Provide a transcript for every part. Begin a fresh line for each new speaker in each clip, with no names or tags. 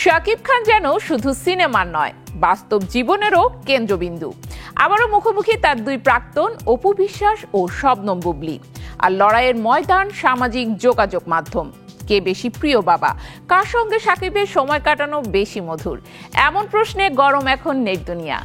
শাকিব খান যেন শুধু সিনেমার নয়, বাস্তব জীবনেরও কেন্দ্রবিন্দু। আবারও মুখোমুখি তার দুই প্রাক্তন, অপু বিশ্বাস ও শবনম বুবলী। আর লড়াইয়ের ময়দান সামাজিক যোগাযোগ মাধ্যম। কে বেশি প্রিয় বাবা, কার সঙ্গে শাকিবের সময় কাটানো বেশি মধুর, এমন প্রশ্নে গরম এখন নেট দুনিয়া।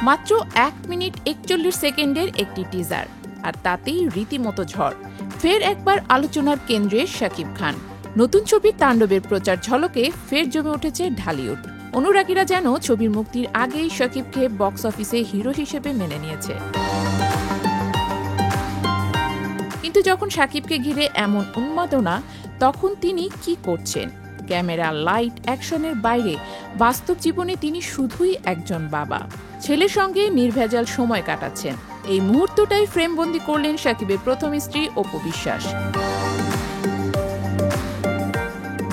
মাত্র 1 মিনিট 41 সেকেন্ডের একটি টিজার, আর তাতেই রীতিমতো ঝড়। ফের একবার আলোচনার কেন্দ্রে শাকিব খান। নতুন ছবি তাণ্ডবের প্রচার ঝলকে ফের জমে উঠেছে ঢালিউড। অনুরাগীরা যেন ছবির মুক্তির আগেই শাকিবকে বক্স অফিসে হিরো হিসেবে মেনে নিয়েছে। কিন্তু যখন শাকিবকে ঘিরে এমন উন্মাদনা, তখন তিনি কি করছেন? ক্যামেরা, লাইট, অ্যাকশনের বাইরে বাস্তব জীবনে তিনি শুধুই একজন বাবা। ছেলের সঙ্গে নির্ভেজাল সময় কাটাচ্ছেন। এই মুহূর্তটাই ফ্রেমবন্দি করলেন শাকিবের প্রথম স্ত্রী অপু বিশ্বাস।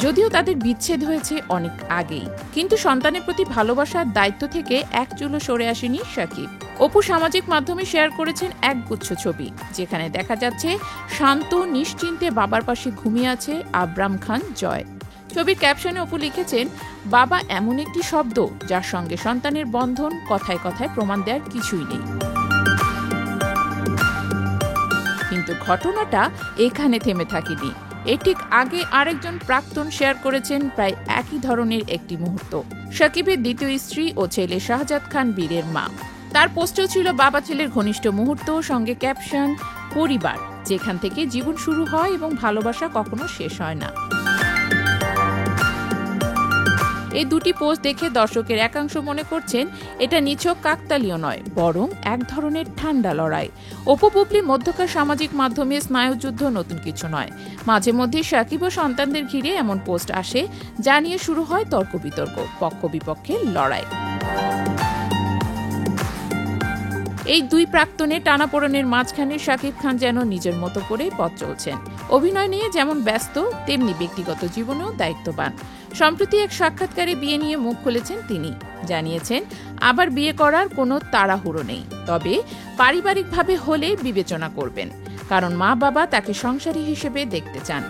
যদিও তাদের বিচ্ছেদ হয়েছে অনেক আগেই, কিন্তু সন্তানের প্রতি ভালোবাসার দায়িত্ব থেকে এক চুলও সরে আসেনি শাকিব। অপু সামাজিক মাধ্যমে শেয়ার করেছেন একগুচ্ছ ছবি, যেখানে দেখা যাচ্ছে শান্ত নিশ্চিন্তে বাবার পাশে ঘুমিয়ে আছে আবরাম খান জয়। ছবির ক্যাপশনে অপু লিখেছেন, বাবা এমন একটি শব্দ যার সঙ্গে সন্তানের বন্ধন, কথায় কথায় প্রমাণ দেওয়ার কিছুই নেই। কিন্তু ঘটনাটা এখানে থেমে থাকেনি। এর ঠিক আগে আরেকজন প্রাক্তন শেয়ার করেছেন প্রায় একই ধরনের একটি মুহূর্ত। শাকিবের দ্বিতীয় স্ত্রী ও ছেলে শাহজাদ খান বীরের মা। তার পোস্টেও ছিল বাবা ছেলের ঘনিষ্ঠ মুহূর্ত, সঙ্গে ক্যাপশন পরিবার, যেখান থেকে জীবন শুরু হয় এবং ভালোবাসা কখনো শেষ হয় না। এই দুটি পোস্ট দেখে দর্শকের একাংশ মনে করছেন এটা নিছক কাকতালীয় নয়, বরং এক ধরনের ঠান্ডা লড়াই। অপু বুবলীর মধ্যকার সামাজিক মাধ্যমে স্নায়ুযুদ্ধ নতুন কিছু নয়। মাঝে মধ্যে শাকিব ও সন্তানদের ঘিরে এমন পোস্ট আসে, যা নিয়ে শুরু হয় তর্ক বিতর্ক, পক্ষ বিপক্ষের লড়াই। এই দুই প্রাক্তনের টানাপোড়েনের মাঝখানে শাকিব খান যেন নিজের মতো করে পথ চলছেন। অভিনয় নিয়ে যেমন ব্যস্ত, তেমনি ব্যক্তিগত জীবনেও দায়িত্ববান। সম্প্রতি এক সাক্ষাৎকারে বিয়ে নিয়ে মুখ খুলেছেন তিনি। জানিয়েছেন, আবার বিয়ে করার কোনো তাড়াহুড়ো নেই, তবে পারিবারিকভাবে হলে বিবেচনা করবেন, কারণ মা বাবা তাকে সংসারী হিসেবে দেখতে চান।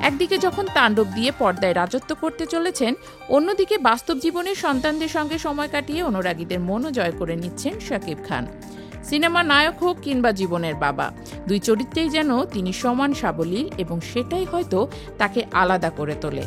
একদিকে যখন তাণ্ডব দিয়ে পর্দায় রাজত্ব করতে চলেছেন, অন্যদিকে বাস্তব জীবনের সন্তানদের সঙ্গে সময় কাটিয়ে অনুরাগীদের মনও জয় করে নিচ্ছেন শাকিব খান। সিনেমার নায়ক হোক কিংবা জীবনের বাবা, দুই চরিত্রেই যেন তিনি সমান সাবলীল, এবং সেটাই হয়তো তাকে আলাদা করে তোলে।